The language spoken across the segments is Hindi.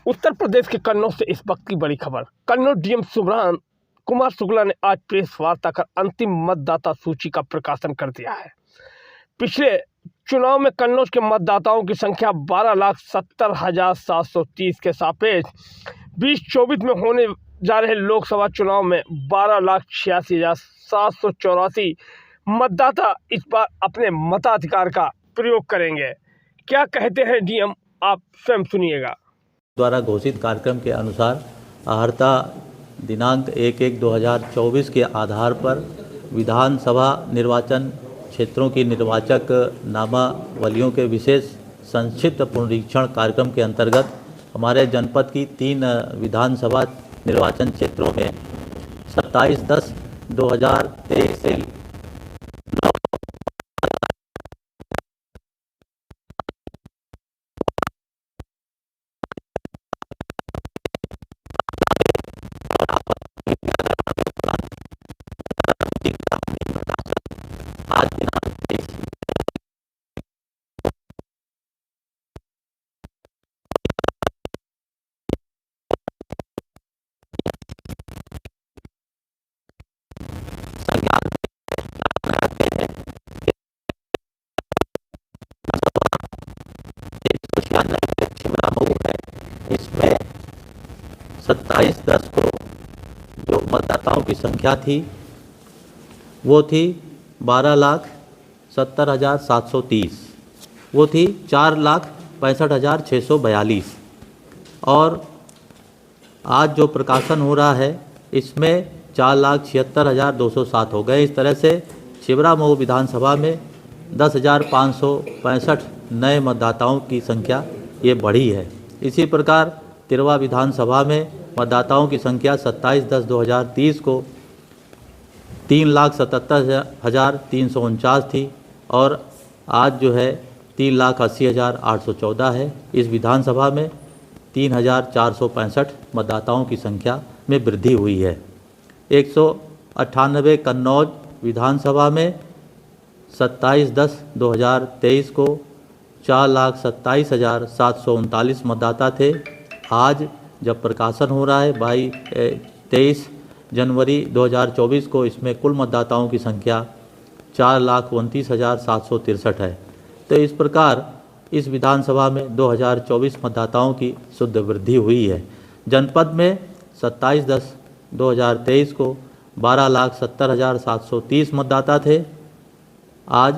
उत्तर प्रदेश के कन्नौज से इस वक्त की बड़ी खबर। कन्नौज डीएम सुब्रहन कुमार शुक्ला ने आज प्रेस वार्ता कर अंतिम मतदाता सूची का प्रकाशन कर दिया है। पिछले चुनाव में कन्नौज के मतदाताओं की संख्या 12,70,730 के सापेक्ष 2024 में होने जा रहे लोकसभा चुनाव में 12,86,784 मतदाता इस बार अपने मताधिकार का प्रयोग करेंगे। क्या कहते हैं डीएम, आप स्वयं सुनिएगा। द्वारा घोषित कार्यक्रम के अनुसार आहर्ता दिनांक 1/1/2024 के आधार पर विधानसभा निर्वाचन क्षेत्रों की निर्वाचक नामावलियों के विशेष संक्षिप्त पुनरीक्षण कार्यक्रम के अंतर्गत हमारे जनपद की 3 विधानसभा निर्वाचन क्षेत्रों में 27/10/2023 से आज दिनांक 23 है। इसमें 27/10 को जो मतदाताओं की संख्या थी वो थी 12,70,730, वो थी 4,65,642 और आज जो प्रकाशन हो रहा है इसमें 4,76,207 हो गए। इस तरह से छिबरा मऊ विधानसभा में 10,565 नए मतदाताओं की संख्या ये बढ़ी है। इसी प्रकार तिरवा विधानसभा में मतदाताओं की संख्या 27/10/2030 को 3,77,349 थी और आज जो है 3,80,814 है। इस विधानसभा में 3,465 मतदाताओं की संख्या में वृद्धि हुई है। 198 कन्नौज विधानसभा में 27/10/2023 को 4,27,739 मतदाता थे। आज जब प्रकाशन हो रहा है 23 जनवरी 2024 को इसमें कुल मतदाताओं की संख्या 4,29,763 है। तो इस प्रकार इस विधानसभा में 2024 मतदाताओं की शुद्ध वृद्धि हुई है। जनपद में 27/10/2023 को 12,70,730 मतदाता थे। आज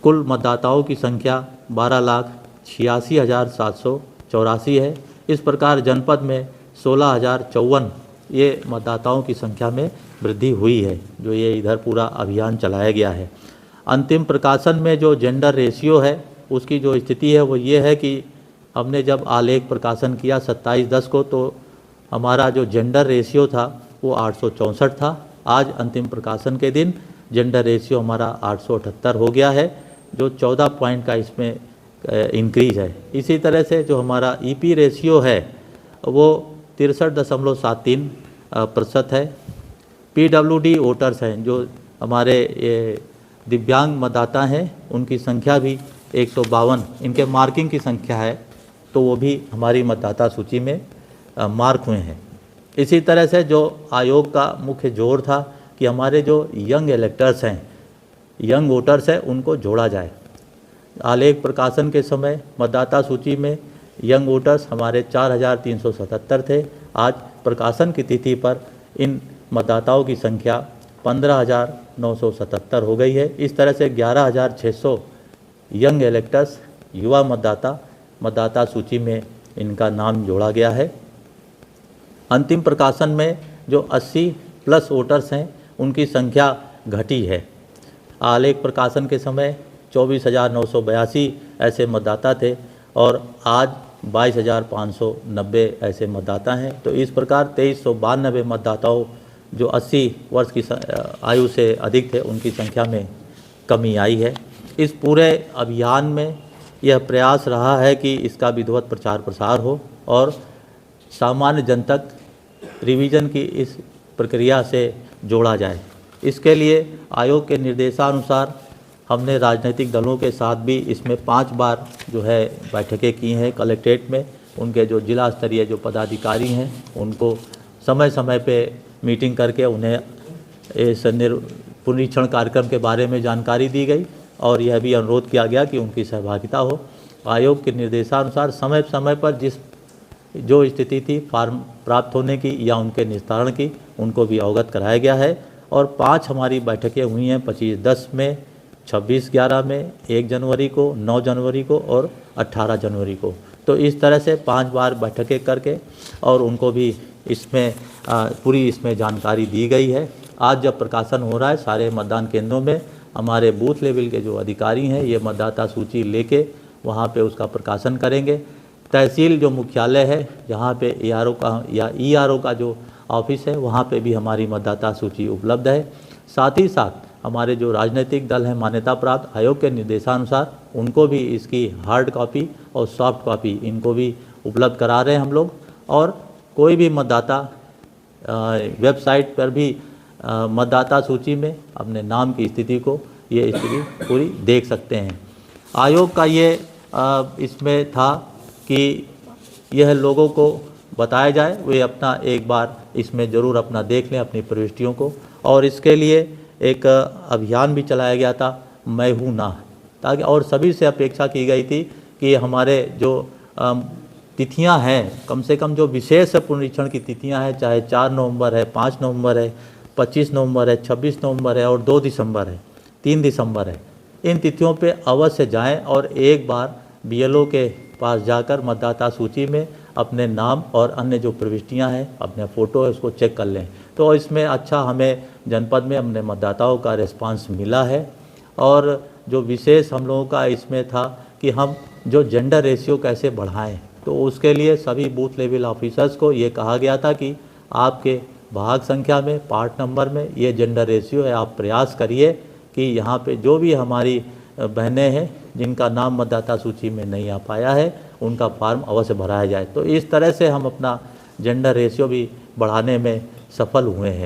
कुल मतदाताओं की संख्या 12,86,784 है। इस प्रकार जनपद में 16,054 ये मतदाताओं की संख्या में वृद्धि हुई है, जो ये इधर पूरा अभियान चलाया गया है। अंतिम प्रकाशन में जो जेंडर रेशियो है उसकी जो स्थिति है वो ये है कि हमने जब आलेख प्रकाशन किया 27/10 को तो हमारा जो जेंडर रेशियो था वो 864 था। आज अंतिम प्रकाशन के दिन जेंडर रेशियो हमारा 878 हो गया है, जो 14 पॉइंट का इसमें इंक्रीज है। इसी तरह से जो हमारा ईपी रेशियो है वो 63.73% है। पीडब्ल्यूडी वोटर्स हैं जो हमारे ये दिव्यांग मतदाता हैं उनकी संख्या भी 152 इनके मार्किंग की संख्या है, तो वो भी हमारी मतदाता सूची में मार्क हुए हैं। इसी तरह से जो आयोग का मुख्य जोर था कि हमारे जो यंग इलेक्टर्स हैं, यंग वोटर्स हैं, उनको जोड़ा जाए। आलेख प्रकाशन के समय मतदाता सूची में यंग वोटर्स हमारे 4,377 थे। आज प्रकाशन की तिथि पर इन मतदाताओं की संख्या 15,977 हो गई है। इस तरह से 11,600 यंग इलेक्टर्स युवा मतदाता सूची में इनका नाम जोड़ा गया है। अंतिम प्रकाशन में जो 80+ वोटर्स हैं उनकी संख्या घटी है। आलेख प्रकाशन के समय 24,982 ऐसे मतदाता थे और आज 22,590 ऐसे मतदाता हैं। तो इस प्रकार 2392 मतदाताओं जो 80 वर्ष की आयु से अधिक थे उनकी संख्या में कमी आई है। इस पूरे अभियान में यह प्रयास रहा है कि इसका विधिवत प्रचार प्रसार हो और सामान्य जन तक रिवीजन की इस प्रक्रिया से जोड़ा जाए। इसके लिए आयोग के निर्देशानुसार हमने राजनीतिक दलों के साथ भी इसमें 5 बार जो है बैठकें की हैं कलेक्ट्रेट में, उनके जो जिला स्तरीय जो पदाधिकारी हैं उनको समय समय पे मीटिंग करके उन्हें इस पुनरीक्षण कार्यक्रम के बारे में जानकारी दी गई और यह भी अनुरोध किया गया कि उनकी सहभागिता हो। आयोग के निर्देशानुसार समय समय पर जो स्थिति थी फार्म प्राप्त होने की या उनके निस्तारण की, उनको भी अवगत कराया गया है। और 5 हमारी बैठकें हुई हैं, 25/10 में, 26/11 में, 1 जनवरी को, 9 जनवरी को और 18 जनवरी को। तो इस तरह से 5 बार बैठकें करके और उनको भी इसमें पूरी इसमें जानकारी दी गई है। आज जब प्रकाशन हो रहा है सारे मतदान केंद्रों में, हमारे बूथ लेवल के जो अधिकारी हैं ये मतदाता सूची लेके वहाँ पे उसका प्रकाशन करेंगे। तहसील जो मुख्यालय है जहाँ पे ARO का या ERO का जो ऑफिस है वहाँ पे भी हमारी मतदाता सूची उपलब्ध है। साथ ही साथ हमारे जो राजनीतिक दल हैं मान्यता प्राप्त आयोग के निर्देशानुसार उनको भी इसकी हार्ड कॉपी और सॉफ्ट कॉपी इनको भी उपलब्ध करा रहे हैं हम लोग। और कोई भी मतदाता वेबसाइट पर भी मतदाता सूची में अपने नाम की स्थिति को ये स्थिति पूरी देख सकते हैं। आयोग का ये इसमें था कि यह लोगों को बताया जाए, वे अपना एक बार इसमें ज़रूर अपना देख लें अपनी प्रविष्टियों को। और इसके लिए एक अभियान भी चलाया गया था, मैं हूँ ना, ताकि और सभी से अपेक्षा की गई थी कि हमारे जो तिथियां हैं, कम से कम जो विशेष पुनरीक्षण की तिथियां हैं, चाहे 4 नवंबर है, 5 नवंबर है, 25 नवंबर है, 26 नवंबर है और 2 दिसंबर है, 3 दिसंबर है, इन तिथियों पे अवश्य जाएं और एक बार BLO के पास जाकर मतदाता सूची में अपने नाम और अन्य जो प्रविष्टियां हैं, अपने फ़ोटो है उसको चेक कर लें। तो इसमें अच्छा हमें जनपद में अपने मतदाताओं का रिस्पांस मिला है। और जो विशेष हम लोगों का इसमें था कि हम जो जेंडर रेशियो कैसे बढ़ाएं, तो उसके लिए सभी बूथ लेवल ऑफिसर्स को ये कहा गया था कि आपके भाग संख्या में, पार्ट नंबर में ये जेंडर रेशियो है, आप प्रयास करिए कि यहाँ पे जो भी हमारी बहनें हैं जिनका नाम मतदाता सूची में नहीं आ पाया है उनका फॉर्म अवश्य भराया जाए। तो इस तरह से हम अपना जेंडर रेशियो भी बढ़ाने में सफल हुए हैं।